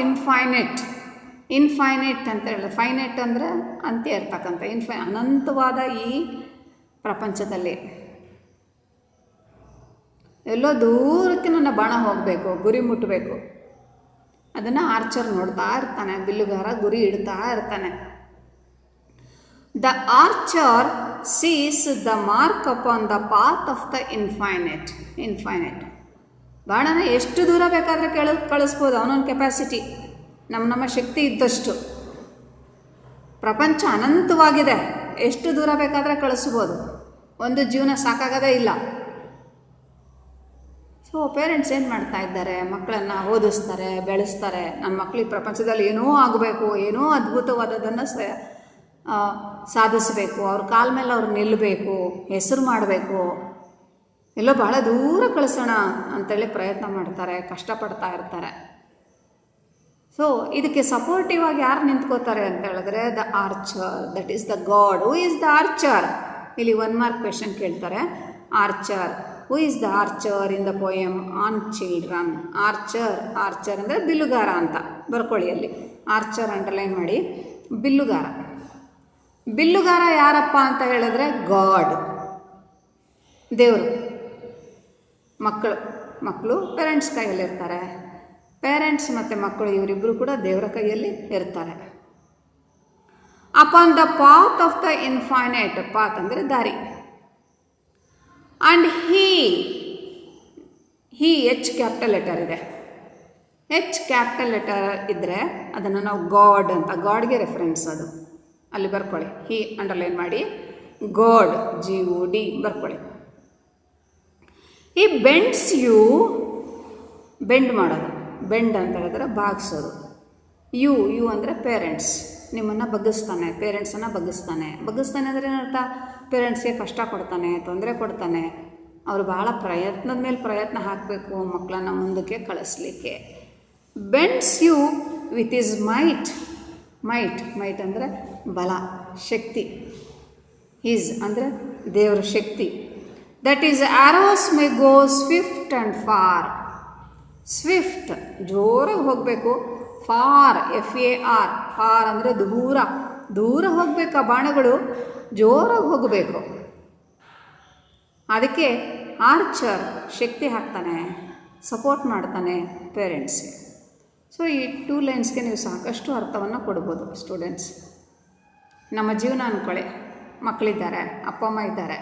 infinite ಅಂತ ಹೇಳಿದ್ರೆ, ಫೈನೈಟ್ ಅಂದರೆ ಅಂತ್ಯ ಇರ್ತಕ್ಕಂಥ, ಅನಂತವಾದ ಈ ಪ್ರಪಂಚದಲ್ಲಿ ಎಲ್ಲೋ ದೂರಕ್ಕೆ ನನ್ನ ಬಾಣ ಹೋಗಬೇಕು, ಗುರಿ ಮುಟ್ಟಬೇಕು. ಅದನ್ನು ಆರ್ಚರ್ ನೋಡ್ತಾ ಇರ್ತಾನೆ, ಬಿಲ್ಲುಗಾರ ಗುರಿ ಇಡ್ತಾ ಇರ್ತಾನೆ. The archer sees the mark upon the path of the infinite. ಬಾಣನ ಎಷ್ಟು ದೂರ ಬೇಕಾದರೆ ಕಳಿಸ್ಬೋದು, ಅವನೊಂದು ಕೆಪಾಸಿಟಿ. ನಮ್ಮ ಶಕ್ತಿ ಇದ್ದಷ್ಟು. ಪ್ರಪಂಚ ಅನಂತವಾಗಿದೆ, ಎಷ್ಟು ದೂರ ಬೇಕಾದರೆ ಕಳಿಸ್ಬೋದು. ಒಂದು ಜೀವನ ಸಾಕಾಗೋದೇ ಇಲ್ಲ. ಸೊ ಪೇರೆಂಟ್ಸ್ ಏನು ಮಾಡ್ತಾ ಇದ್ದಾರೆ, ಮಕ್ಕಳನ್ನು ಓದಿಸ್ತಾರೆ, ಬೆಳೆಸ್ತಾರೆ. ನನ್ನ ಮಕ್ಕಳಿಗೆ ಪ್ರಪಂಚದಲ್ಲಿ ಏನೋ ಆಗಬೇಕು, ಏನೋ ಅದ್ಭುತವಾದದನ್ನು ಸಾಧಿಸಬೇಕು, ಅವ್ರ ಕಾಲ ಮೇಲೆ ಅವ್ರು ನಿಲ್ಲಬೇಕು, ಹೆಸರು ಮಾಡಬೇಕು, ಎಲ್ಲೋ ಬಹಳ ದೂರ ಕಳಿಸೋಣ ಅಂತೇಳಿ ಪ್ರಯತ್ನ ಮಾಡ್ತಾರೆ, ಕಷ್ಟಪಡ್ತಾ ಇರ್ತಾರೆ. ಸೊ ಇದಕ್ಕೆ ಸಪೋರ್ಟಿವ್ ಆಗಿ ಯಾರು ನಿಂತ್ಕೋತಾರೆ ಅಂತ ಹೇಳಿದ್ರೆ the archer, that is the god. Who is the archer? ಇಲ್ಲಿ 1 ಮಾರ್ಕ್ ಕ್ವೆಶನ್ ಕೇಳ್ತಾರೆ. Archer, who is the archer in the poem on children? Archer, archer ಅಂದರೆ ಬಿಲ್ಲುಗಾರ ಅಂತ ಬರ್ಕೊಳ್ಳಿ. ಅಲ್ಲಿ ಆರ್ಚರ್ ಅಂಡರ್ಲೈನ್ ಮಾಡಿ. ಬಿಲ್ಲುಗಾರ, ಬಿಲ್ಲುಗಾರ ಯಾರಪ್ಪ ಅಂತ ಹೇಳಿದ್ರೆ ಗಾಡ್, ದೇವರು. ಮಕ್ಕಳು ಪೇರೆಂಟ್ಸ್ ಕೈಯಲ್ಲಿರ್ತಾರೆ. ಪೇರೆಂಟ್ಸ್ ಮತ್ತು ಮಕ್ಕಳು ಇವರಿಬ್ಬರು ಕೂಡ ದೇವರ ಕೈಯಲ್ಲಿ ಇರ್ತಾರೆ. Upon the path of the infinite, path ಅಂದರೆ ದಾರಿ. And he H capital letter ಇದೆ. ಎಚ್ ಕ್ಯಾಪಿಟಲ್ ಲೆಟರ್ ಇದ್ದರೆ ಅದನ್ನು ನಾವು ಗಾಡ್ ಅಂತ, ಗಾಡ್ಗೆ ರೆಫರೆನ್ಸ್ ಅದು, ಅಲ್ಲಿ ಬರ್ಕೊಳ್ಳಿ. ಹೀ ಅಂಡರ್ಲೈನ್ ಮಾಡಿ. ಗಾಡ್, GOD ಬರ್ಕೊಳ್ಳಿ. ಈ ಬೆಂಡ್ಸ್ ಯು, ಬೆಂಡ್ ಮಾಡೋದು, ಬೆಂಡ್ ಅಂತ ಹೇಳಿದ್ರೆ ಬಾಗಿಸೋದು. ಯು ಅಂದರೆ ಪೇರೆಂಟ್ಸ್, ನಿಮ್ಮನ್ನು ಬಗ್ಗಿಸ್ತಾನೆ, ಪೇರೆಂಟ್ಸನ್ನು ಬಗ್ಗಿಸ್ತಾನೆ. ಬಗ್ಗಿಸ್ತಾನೆ ಅಂದರೆ ಏನರ್ಥ? ಪೇರೆಂಟ್ಸ್ಗೆ ಕಷ್ಟ ಕೊಡ್ತಾನೆ, ತೊಂದರೆ ಕೊಡ್ತಾನೆ. ಅವರು ಭಾಳ ಪ್ರಯತ್ನದ ಮೇಲೆ ಪ್ರಯತ್ನ ಹಾಕಬೇಕು ಮಕ್ಕಳನ್ನು ಮುಂದಕ್ಕೆ ಕಳಿಸ್ಲಿಕ್ಕೆ. Bends you with his might. Might ಅಂದರೆ ಬಲ, ಶಕ್ತಿ. ಈಸ್ ಅಂದರೆ ದೇವರ ಶಕ್ತಿ. That his arrows may go swift and far. Swift ಜೋರಾಗಿ ಹೋಗಬೇಕು, ಫಾರ್ FAR, ಫಾರ್ ಅಂದರೆ ದೂರ ಹೋಗಬೇಕು. ಆ ಬಾಣಗಳು ಜೋರಾಗಿ ಹೋಗಬೇಕು. ಅದಕ್ಕೆ ಆರ್ಚರ್ ಶಕ್ತಿ ಹಾಕ್ತಾನೆ, ಸಪೋರ್ಟ್ ಮಾಡ್ತಾನೆ ಪೇರೆಂಟ್ಸ್ಗೆ. ಸೊ ಈ 2 ಲೈನ್ಸ್ಗೆ ನೀವು ಸಾಕಷ್ಟು ಅರ್ಥವನ್ನು ಕೊಡ್ಬೋದು ಸ್ಟೂಡೆಂಟ್ಸ್. ನಮ್ಮ ಜೀವನ ಅಂದ್ಕೊಳ್ಳಿ, ಮಕ್ಕಳಿದ್ದಾರೆ, ಅಪ್ಪ ಅಮ್ಮ ಇದ್ದಾರೆ,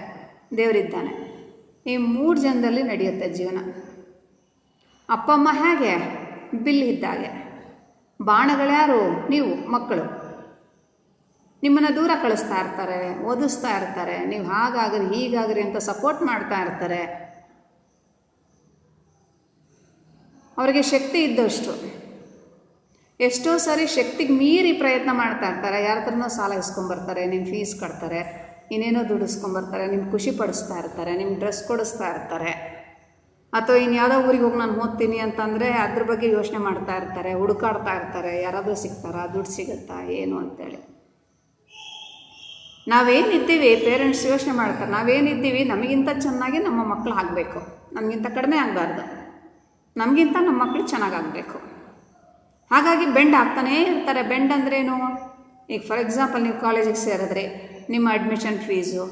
ದೇವರಿದ್ದಾನೆ. ಈ 3 ಜನದಲ್ಲಿ ನಡೆಯುತ್ತೆ ಜೀವನ. ಅಪ್ಪ ಅಮ್ಮ ಹೇಗೆ? ಬಿಲ್ ಇದ್ದಾಗೆ. ಬಾಣಗಳ್ಯಾರು? ನೀವು ಮಕ್ಕಳು. ನಿಮ್ಮನ್ನು ದೂರ ಕಳಿಸ್ತಾ ಇರ್ತಾರೆ, ಓದಿಸ್ತಾ ಇರ್ತಾರೆ, ನೀವು ಹಾಗಾಗ್ರಿ ಹೀಗಾಗ್ರಿ ಅಂತ ಸಪೋರ್ಟ್ ಮಾಡ್ತಾ ಇರ್ತಾರೆ. ಅವರಿಗೆ ಶಕ್ತಿ ಇದ್ದಷ್ಟು. ಎಷ್ಟೋ ಸಾರಿ ಶಕ್ತಿಗೆ ಮೀರಿ ಪ್ರಯತ್ನ ಮಾಡ್ತಾ ಇರ್ತಾರೆ. ಯಾರ ಹತ್ರನೋ ಸಾಲ ಇಸ್ಕೊಂಬರ್ತಾರೆ, ನಿಮ್ಮ ಫೀಸ್ ಕಟ್ತಾರೆ, ಇನ್ನೇನೋ ದುಡಿಸ್ಕೊಂಬರ್ತಾರೆ, ನಿಮ್ಮ ಖುಷಿ ಪಡಿಸ್ತಾ ಇರ್ತಾರೆ, ನಿಮ್ಮ ಡ್ರೆಸ್ ಕೊಡಿಸ್ತಾ ಇರ್ತಾರೆ. ಅಥವಾ ಇನ್ಯಾವುದೋ ಊರಿಗೆ ಹೋಗಿ ನಾನು ಓದ್ತೀನಿ ಅಂತಂದರೆ ಅದ್ರ ಬಗ್ಗೆ ಯೋಚನೆ ಮಾಡ್ತಾ ಇರ್ತಾರೆ, ಹುಡುಕಾಡ್ತಾ ಇರ್ತಾರೆ, ಯಾರಾದರೂ ಸಿಗ್ತಾರಾ, ದುಡ್ಡು ಸಿಗುತ್ತಾ, ಏನು ಅಂತೇಳಿ. ನಾವೇನಿದ್ದೀವಿ ಪೇರೆಂಟ್ಸ್ ಯೋಚನೆ ಮಾಡ್ತಾರೆ, ನಾವೇನಿದ್ದೀವಿ ನಮಗಿಂತ ಚೆನ್ನಾಗಿ ನಮ್ಮ ಮಕ್ಕಳು ಆಗಬೇಕು, ನಮಗಿಂತ ಕಡಿಮೆ ಆಗಬಾರ್ದು, ನಮಗಿಂತ ನಮ್ಮ ಮಕ್ಕಳು ಚೆನ್ನಾಗಾಗಬೇಕು. ಹಾಗಾಗಿ ಬೆಂಡ್ ಆಗ್ತಾನೇ ಇರ್ತಾರೆ. ಬೆಂಡ್ ಅಂದ್ರೇನು? ಈಗ ಫಾರ್ ಎಕ್ಸಾಂಪಲ್ ನೀವು ಕಾಲೇಜಿಗೆ ಸೇರಿದ್ರೆ ನಿಮ್ಮ ಅಡ್ಮಿಷನ್ ಫೀಸು,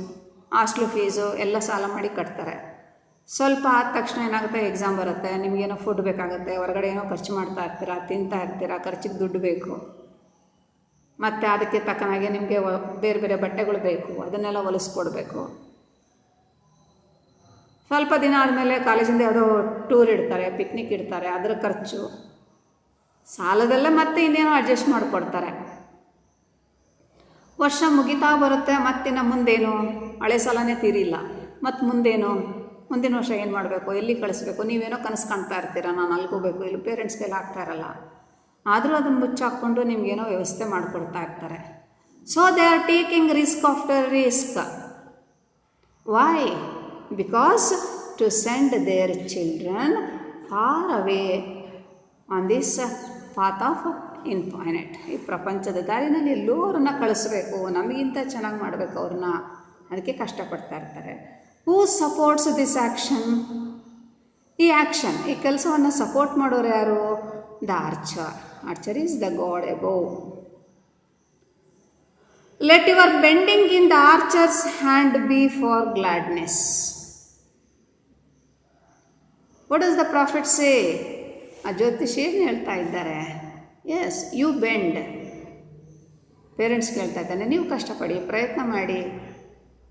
ಹಾಸ್ಟ್ಲು ಫೀಸು ಎಲ್ಲ ಸಾಲ ಮಾಡಿ ಕಟ್ತಾರೆ. ಸ್ವಲ್ಪ ಆದ ತಕ್ಷಣ ಏನಾಗುತ್ತೆ, ಎಕ್ಸಾಮ್ ಬರುತ್ತೆ, ನಿಮಗೇನೋ ಫುಡ್ ಬೇಕಾಗುತ್ತೆ, ಹೊರಗಡೆ ಏನೋ ಖರ್ಚು ಮಾಡ್ತಾ ಇರ್ತೀರ, ತಿಂತಾ ಇರ್ತೀರ, ಖರ್ಚಿಗೆ ದುಡ್ಡು ಬೇಕು. ಮತ್ತು ಅದಕ್ಕೆ ತಕ್ಕನಾಗೆ ನಿಮಗೆ ಬೇರೆ ಬೇರೆ ಬಟ್ಟೆಗಳು ಬೇಕು, ಅದನ್ನೆಲ್ಲ ಹೊಲಿಸ್ಕೊಡ್ಬೇಕು. ಸ್ವಲ್ಪ ದಿನ ಆದಮೇಲೆ ಕಾಲೇಜಿಂದ ಯಾವುದೋ ಟೂರ್ ಇಡ್ತಾರೆ, ಪಿಕ್ನಿಕ್ ಇಡ್ತಾರೆ, ಅದರ ಖರ್ಚು, ಸಾಲದಲ್ಲೇ ಮತ್ತೆ ಇನ್ನೇನೋ ಅಡ್ಜಸ್ಟ್ ಮಾಡಿಕೊಡ್ತಾರೆ. ವರ್ಷ ಮುಗಿತಾ ಬರುತ್ತೆ, ಮತ್ತಿನ್ನು ಮುಂದೇನು, ಹಳೆ ಸಾಲನೇ ತೀರಿಲ್ಲ, ಮತ್ತು ಮುಂದೇನು, ಮುಂದಿನ ವರ್ಷ ಏನು ಮಾಡಬೇಕು, ಎಲ್ಲಿ ಕಳಿಸ್ಬೇಕು, ನೀವೇನೋ ಕನಸು ಕಾಣ್ತಾ ಇರ್ತೀರ, ನಾನು ಅಲ್ಕೋಬೇಕು, ಇಲ್ಲಿ ಪೇರೆಂಟ್ಸ್ ಕೈಲಿ ಆಗ್ತಾ ಇರಲ್ಲ. ಆದರೂ ಅದನ್ನು ಮುಚ್ಚಾಕ್ಕೊಂಡು ನಿಮಗೇನೋ ವ್ಯವಸ್ಥೆ ಮಾಡಿಕೊಡ್ತಾ ಇರ್ತಾರೆ. So they are taking risk after risk. Why? Because to send their children far away on this path of infinite. ಈ ಪ್ರಪಂಚದ ದಾರಿನಲ್ಲಿ ಎಲ್ಲೋ ಅವ್ರನ್ನ ಕಳಿಸ್ಬೇಕು, ನಮಗಿಂತ ಚೆನ್ನಾಗಿ ಮಾಡಬೇಕು ಅವ್ರನ್ನ, ಅದಕ್ಕೆ ಕಷ್ಟಪಡ್ತಾ ಇರ್ತಾರೆ. Who supports this action? ಈ ಆ್ಯಕ್ಷನ್, ಈ ಕೆಲಸವನ್ನು ಸಪೋರ್ಟ್ ಮಾಡೋರು ಯಾರು? The archer. Archer is the god above. Let your bending in the archer's hand be for gladness. What does the prophet say? ಆ ಜ್ಯೋತಿಷಿ ಏನು ಹೇಳ್ತಾ ಇದ್ದಾರೆ? S, you bend. ಪೇರೆಂಟ್ಸ್ ಕೇಳ್ತಾ ಇದ್ದಾನೆ, ನೀವು ಕಷ್ಟಪಡಿ, ಪ್ರಯತ್ನ ಮಾಡಿ.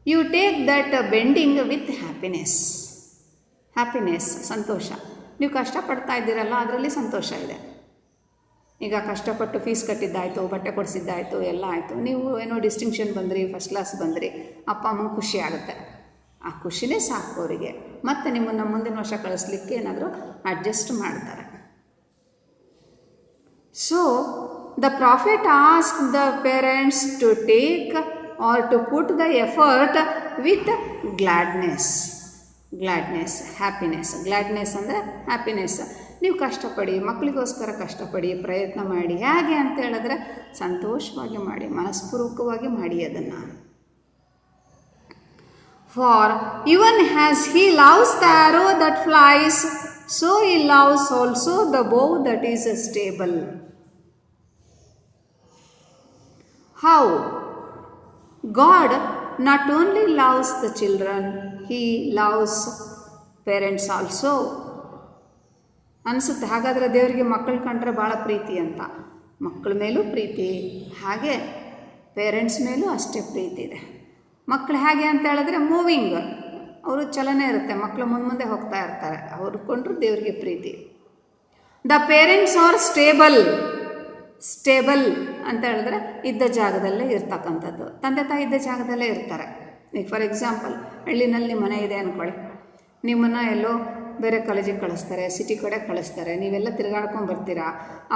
You take that bending with happiness. ಸಂತೋಷ. ನೀವು ಕಷ್ಟಪಡ್ತಾ ಇದ್ದೀರಲ್ಲ, ಅದರಲ್ಲಿ ಸಂತೋಷ ಇದೆ. ಈಗ ಕಷ್ಟಪಟ್ಟು ಫೀಸ್ ಕಟ್ಟಿದ್ದಾಯಿತು, ಬಟ್ಟೆ ಕೊಡಿಸಿದ್ದಾಯಿತು, ಎಲ್ಲ ಆಯಿತು, ನೀವು ಏನೋ ಡಿಸ್ಟಿಂಕ್ಷನ್ ಬಂದ್ರಿ, ಫಸ್ಟ್ ಕ್ಲಾಸ್ ಬಂದ್ರಿ, ಅಪ್ಪ ಅಮ್ಮಂಗೆ ಖುಷಿ ಆಗುತ್ತೆ. ಆ ಖುಷಿನೇ ಸಾಕು ಅವರಿಗೆ. ಮತ್ತು ನಿಮ್ಮನ್ನು ಮುಂದಿನ ವರ್ಷ ಕಳಿಸ್ಲಿಕ್ಕೆ ಏನಾದರೂ ಅಡ್ಜಸ್ಟ್ ಮಾಡ್ತಾರೆ. So the prophet ask the parents to take or to put the effort with gladness. Happiness. Gladness ಅಂದರೆ ಹ್ಯಾಪಿನೆಸ್. ನೀವು ಕಷ್ಟಪಡಿ, ಮಕ್ಕಳಿಗೋಸ್ಕರ ಕಷ್ಟಪಡಿ, ಪ್ರಯತ್ನ ಮಾಡಿ. ಹೇಗೆ ಅಂತ ಹೇಳಿದ್ರೆ ಸಂತೋಷವಾಗಿ ಮಾಡಿ, ಮನಸ್ಪೂರ್ವಕವಾಗಿ ಮಾಡಿ ಅದನ್ನು. For even has he loves the arrow that flies, so he loves also the above that is stable. How God not only loves the children, he loves parents also. ಅನಿಸುತ್ತೆ ಹಾಗಾದರೆ ದೇವರಿಗೆ ಮಕ್ಕಳು ಕಂಡ್ರೆ ಭಾಳ ಪ್ರೀತಿ ಅಂತ. ಮಕ್ಕಳ ಮೇಲೂ ಪ್ರೀತಿ, ಹಾಗೆ ಪೇರೆಂಟ್ಸ್ ಮೇಲೂ ಅಷ್ಟೇ ಪ್ರೀತಿ ಇದೆ. ಮಕ್ಕಳು ಹೇಗೆ ಅಂತ ಹೇಳಿದ್ರೆ ಮೂವಿಂಗ್, ಅವರು ಚಲನೆ ಇರುತ್ತೆ, ಮಕ್ಕಳು ಮುಂದೆ ಹೋಗ್ತಾ ಇರ್ತಾರೆ, ಅವ್ರು ಕೊಂಡ್ರು ದೇವರಿಗೆ ಪ್ರೀತಿ. ದ ಪೇರೆಂಟ್ಸ್ ಆರ್ ಸ್ಟೇಬಲ್ ಅಂತ ಹೇಳಿದ್ರೆ ಇದ್ದ ಜಾಗದಲ್ಲೇ ಇರ್ತಕ್ಕಂಥದ್ದು. ತಂದೆ ತಾಯಿ ಇದ್ದ ಜಾಗದಲ್ಲೇ ಇರ್ತಾರೆ. ಈಗ ಫಾರ್ ಎಕ್ಸಾಂಪಲ್ ಹಳ್ಳಿನಲ್ಲಿ ಮನೆ ಇದೆ ಅಂದ್ಕೊಳ್ಳಿ, ನಿಮ್ಮನ್ನು ಎಲ್ಲೋ ಬೇರೆ ಕಾಲೇಜಿಗೆ ಕಳಿಸ್ತಾರೆ, ಸಿಟಿ ಕಡೆ ಕಳಿಸ್ತಾರೆ, ನೀವೆಲ್ಲ ತಿರುಗಾಡ್ಕೊಂಡು ಬರ್ತೀರಾ.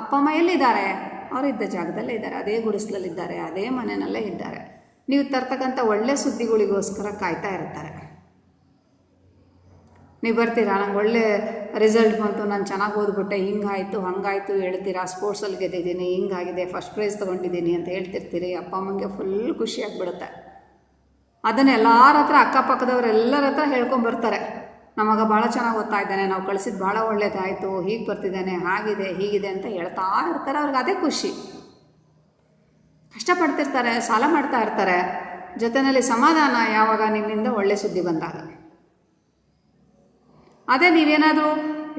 ಅಪ್ಪ ಅಮ್ಮ ಎಲ್ಲಿದ್ದಾರೆ? ಅವರು ಇದ್ದ ಜಾಗದಲ್ಲೇ ಇದ್ದಾರೆ, ಅದೇ ಗುಡಿಸ್ಲಲ್ಲಿದ್ದಾರೆ, ಅದೇ ಮನೆಯಲ್ಲೇ ಇದ್ದಾರೆ. ನೀವು ತರ್ತಕ್ಕಂಥ ಒಳ್ಳೆ ಸುದ್ದಿಗಳಿಗೋಸ್ಕರ ಕಾಯ್ತಾ ಇರ್ತಾರೆ. ನೀವು ಬರ್ತೀರಾ, ನಂಗೆ ಒಳ್ಳೆ ರಿಸಲ್ಟ್ ಬಂತು, ನಾನು ಚೆನ್ನಾಗಿ ಓದ್ಬಿಟ್ಟೆ, ಹಿಂಗಾಯಿತು ಹಂಗಾಯಿತು ಹೇಳ್ತೀರಾ, ಸ್ಪೋರ್ಟ್ಸಲ್ಲಿ ಗೆದ್ದಿದ್ದೀನಿ, ಹಿಂಗಾಗಿದೆ, ಫಸ್ಟ್ ಪ್ರೈಸ್ ತೊಗೊಂಡಿದ್ದೀನಿ ಅಂತ ಹೇಳ್ತಿರ್ತೀರಿ. ಅಪ್ಪ ಅಮ್ಮಂಗೆ ಫುಲ್ ಖುಷಿಯಾಗಿಬಿಡುತ್ತೆ. ಅದನ್ನು ಎಲ್ಲರ ಹತ್ರ, ಅಕ್ಕಪಕ್ಕದವ್ರೆಲ್ಲರ ಹತ್ರ ಹೇಳ್ಕೊಂಬರ್ತಾರೆ, ನಮಗ ಭಾಳ ಚೆನ್ನಾಗಿ ಓದ್ತಾ ಇದ್ದಾನೆ, ನಾವು ಕಳಿಸಿದ್ದು ಭಾಳ ಒಳ್ಳೇದಾಯಿತು, ಹೀಗೆ ಬರ್ತಿದ್ದಾನೆ, ಹಾಗಿದೆ ಹೀಗಿದೆ ಅಂತ ಹೇಳ್ತಾ ಇರ್ತಾರೆ. ಅವ್ರಿಗೆ ಅದೇ ಖುಷಿ. ಕಷ್ಟಪಡ್ತಿರ್ತಾರೆ, ಸಾಲ ಮಾಡ್ತಾ ಇರ್ತಾರೆ, ಜೊತೆಯಲ್ಲಿ ಸಮಾಧಾನ ಯಾವಾಗ ನಿಮ್ಮಿಂದ ಒಳ್ಳೆ ಸುದ್ದಿ ಬಂದಾಗ. ಅದೇ ನೀವೇನಾದರೂ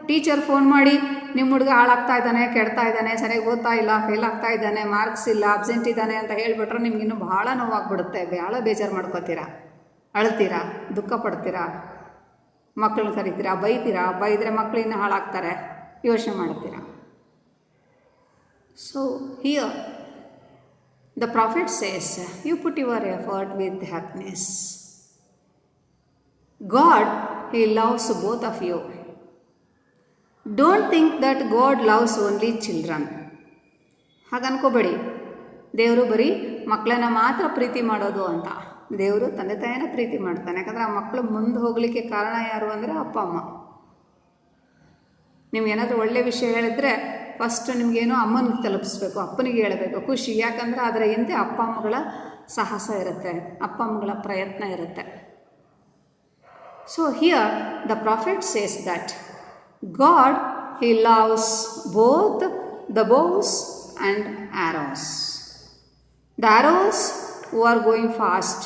ಟೀಚರ್ ಫೋನ್ ಮಾಡಿ ನಿಮ್ಮ ಹುಡುಗ ಹಾಳಾಗ್ತಾ ಇದ್ದಾನೆ, ಕೆಡ್ತಾ ಇದ್ದಾನೆ, ಸರಿಯಾಗಿ ಓದ್ತಾ ಇಲ್ಲ, ಫೇಲ್ ಆಗ್ತಾ ಇದ್ದಾನೆ, ಮಾರ್ಕ್ಸ್ ಇಲ್ಲ, ಅಬ್ಸೆಂಟ್ ಇದ್ದಾನೆ ಅಂತ ಹೇಳಿಬಿಟ್ರೆ ನಿಮ್ಗಿನ್ನೂ ಭಾಳ ನೋವಾಗ್ಬಿಡುತ್ತೆ, ಭಾಳ ಬೇಜಾರು ಮಾಡ್ಕೋತೀರಾ, ಅಳ್ತೀರಾ, ದುಃಖ ಪಡ್ತೀರಾ, ಮಕ್ಕಳನ್ನ ಕರಿತೀರಾ, ಬೈದರೆ ಮಕ್ಕಳಿನ್ನ ಹಾಳಾಗ್ತಾರೆ, ಯೋಚನೆ ಮಾಡ್ತೀರಾ. So here the prophet says, you put your effort with happiness. God, he loves both of you. Don't think that God loves only children. ಹಾಗೆ ಅನ್ಕೋಬೇಡಿ, ದೇವರು ಬರೀ ಮಕ್ಕಳನ್ನ ಮಾತ್ರ ಪ್ರೀತಿ ಮಾಡೋದು ಅಂತ. ದೇವರು ತಂದೆ ತಾಯಿನ ಪ್ರೀತಿ ಮಾಡ್ತಾನೆ. ಯಾಕಂದರೆ ಆ ಮಕ್ಕಳು ಮುಂದೆ ಹೋಗಲಿಕ್ಕೆ ಕಾರಣ ಯಾರು ಅಂದರೆ ಅಪ್ಪ ಅಮ್ಮ. ನಿಮ್ಗೇನಾದರೂ ಒಳ್ಳೆಯ ವಿಷಯ ಹೇಳಿದ್ರೆ ಫಸ್ಟ್ ನಿಮಗೇನೋ ಅಮ್ಮನಿಗೆ ತಲುಪಿಸ್ಬೇಕು, ಅಪ್ಪನಿಗೆ ಹೇಳಬೇಕು, ಖುಷಿ. ಯಾಕಂದರೆ ಅದರ ಹಿಂದೆ ಅಪ್ಪ ಅಮ್ಮಗಳ ಸಾಹಸ ಇರುತ್ತೆ, ಅಪ್ಪ ಅಮ್ಮಗಳ ಪ್ರಯತ್ನ ಇರುತ್ತೆ. So here the prophet says that God, he loves both the bows and arrows. The arrows who are going fast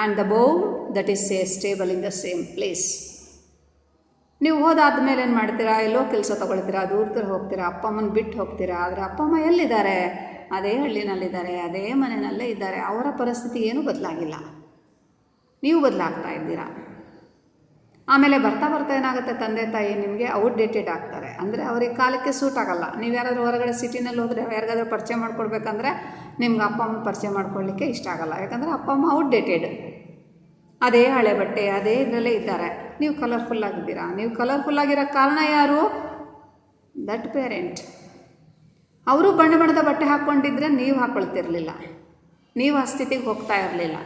and the bow that is stable in the same place. ನೀವು ಹೋದಾದ್ಮೇಲೆ ಏನು ಮಾಡ್ತೀರಾ? ಎಲ್ಲೋ ಕೆಲಸ ತೊಗೊಳ್ತೀರಾ, ದೂರ ಹೋಗ್ತೀರಾ, ಅಪ್ಪ ಅಮ್ಮನ ಬಿಟ್ಟು ಹೋಗ್ತೀರಾ. ಆದರೆ ಅಪ್ಪ ಅಮ್ಮ ಎಲ್ಲಿದ್ದಾರೆ? ಅದೇ ಹಳ್ಳಿನಲ್ಲಿದ್ದಾರೆ, ಅದೇ ಮನೆಯಲ್ಲೇ ಇದ್ದಾರೆ. ಅವರ ಪರಿಸ್ಥಿತಿ ಏನೂ ಬದಲಾಗಿಲ್ಲ, ನೀವು ಬದಲಾಗ್ತಾ ಇದ್ದೀರಾ. ಆಮೇಲೆ ಬರ್ತಾ ಏನಾಗುತ್ತೆ, ತಂದೆ ತಾಯಿ ನಿಮಗೆ ಔಟ್ಡೇಟೆಡ್ ಆಗ್ತಾರೆ. ಅಂದರೆ ಅವ್ರಿಗೆ ಕಾಲಕ್ಕೆ ಸೂಟ್ ಆಗೋಲ್ಲ. ನೀವು ಯಾರಾದರೂ ಹೊರಗಡೆ ಸಿಟಿನಲ್ಲಿ ಹೋದರೆ ಯಾರಿಗಾದ್ರೂ ಪರಿಚಯ ಮಾಡ್ಕೊಳ್ಬೇಕಂದ್ರೆ ನಿಮ್ಗೆ ಅಪ್ಪ ಅಮ್ಮ ಪರಿಚಯ ಮಾಡ್ಕೊಳ್ಳಿಕ್ಕೆ ಇಷ್ಟ ಆಗೋಲ್ಲ. ಯಾಕಂದರೆ ಅಪ್ಪ ಅಮ್ಮ ಔಟ್ಡೇಟೆಡ್, ಅದೇ ಹಳೆ ಬಟ್ಟೆ, ಅದೇ ಇದರಲ್ಲೇ ಇದ್ದಾರೆ. ನೀವು ಕಲರ್ಫುಲ್ಲಾಗಿದ್ದೀರಾ. ನೀವು ಕಲರ್ಫುಲ್ಲಾಗಿರೋ ಕಾರಣ ಯಾರು? That parent. ಅವರು ಬಣ್ಣದ ಬಟ್ಟೆ ಹಾಕ್ಕೊಂಡಿದ್ರೆ ನೀವು ಹಾಕ್ಕೊಳ್ತಿರ್ಲಿಲ್ಲ, ನೀವು ಆ ಸ್ಥಿತಿಗೆ ಹೋಗ್ತಾ ಇರಲಿಲ್ಲ.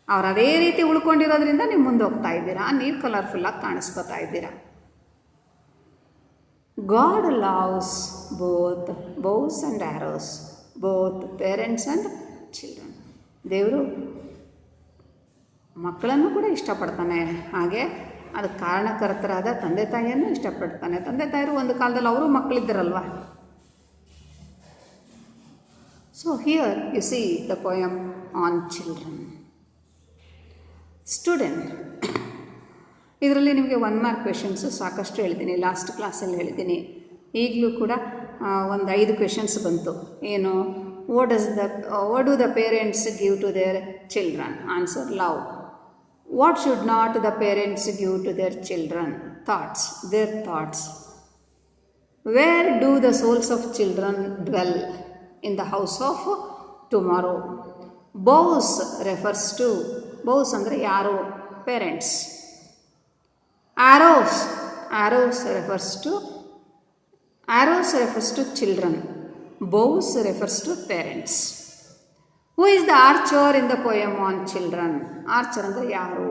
ಅವ್ರು ಅದೇ ರೀತಿ ಉಳ್ಕೊಂಡಿರೋದ್ರಿಂದ ನೀವು ಮುಂದೆ ಹೋಗ್ತಾ ಇದ್ದೀರಾ, ನೀವು ಕಲರ್ಫುಲ್ಲಾಗಿ ಕಾಣಿಸ್ಕೊತಾ ಇದ್ದೀರಾ. God loves both bows and arrows, both parents and children. ದೇವರು ಮಕ್ಕಳನ್ನು ಕೂಡ ಇಷ್ಟಪಡ್ತಾನೆ, ಹಾಗೆ ಅದಕ್ಕೆ ಕಾರಣಕರ್ತರಾದ ತಂದೆ ತಾಯಿಯನ್ನು ಇಷ್ಟಪಡ್ತಾನೆ. ತಂದೆ ತಾಯಿರು ಒಂದು ಕಾಲದಲ್ಲಿ ಅವರು ಮಕ್ಕಳಿದ್ದರಲ್ವ. So here you see the poem on children. Student, ಇದರಲ್ಲಿ ನಿಮಗೆ 1 ಮಾರ್ಕ್ ಕ್ವೆಶನ್ಸು ಸಾಕಷ್ಟು ಹೇಳಿದ್ದೀನಿ, ಲಾಸ್ಟ್ ಕ್ಲಾಸಲ್ಲಿ ಹೇಳಿದ್ದೀನಿ. ಈಗಲೂ ಕೂಡ ಒಂದು 5 ಕ್ವೆಶನ್ಸ್ ಬಂತು. ಏನು? What do the parents give to their children? Answer love. What should not the parents give to their children? Their thoughts. Where do the souls of children dwell? In the house of tomorrow. Bows refers to, bows ಅಂದರೆ ಯಾರು? Parents. Arrows refers to children. Bows refers to parents. Who is the archer in the poem on children? Archer ಅಂದರೆ ಯಾರು?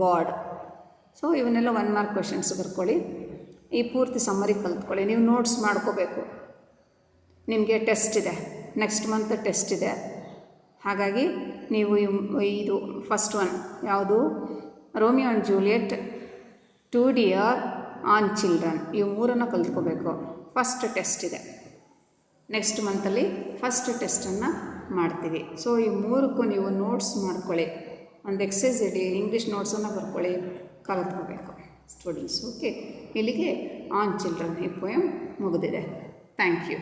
God. So ಇವನ್ನೆಲ್ಲ 1 mark questions ಬರ್ಕೊಳ್ಳಿ. ಈ ಪೂರ್ತಿ summary ಕಲ್ತ್ಕೊಳ್ಳಿ. ನೀವು notes ಮಾಡ್ಕೋಬೇಕು. ನಿಮಗೆ ಟೆಸ್ಟ್ ಇದೆ, ನೆಕ್ಸ್ಟ್ ಮಂತ್ ಟೆಸ್ಟ್ ಇದೆ. ಹಾಗಾಗಿ ನೀವು ಇದು ಫಸ್ಟ್ ಒನ್ ಯಾವುದು? Romeo and Juliet, 2 Deer on children. ಇವು 3 ಕಲ್ತ್ಕೋಬೇಕು. ಫಸ್ಟ್ ಟೆಸ್ಟ್ ಇದೆ, ನೆಕ್ಸ್ಟ್ ಮಂತಲ್ಲಿ ಫಸ್ಟ್ ಟೆಸ್ಟನ್ನು ಮಾಡ್ತೀವಿ. ಸೊ ಈ 3ಕ್ಕೂ ನೀವು ನೋಟ್ಸ್ ಮಾಡ್ಕೊಳ್ಳಿ. ಒಂದು ಎಕ್ಸಸೈಸ್ ಇಡಿ, ಇಂಗ್ಲೀಷ್ ನೋಟ್ಸನ್ನು ಬರ್ಕೊಳ್ಳಿ, ಕಲಿತ್ಕೋಬೇಕು ಸ್ಟೂಡೆಂಟ್ಸ್. ಓಕೆ, ಇಲ್ಲಿಗೆ ಆನ್ ಚಿಲ್ಡ್ರನ್ ಈ ಪೋಯಮ್ ಮುಗಿದಿದೆ. Thank you.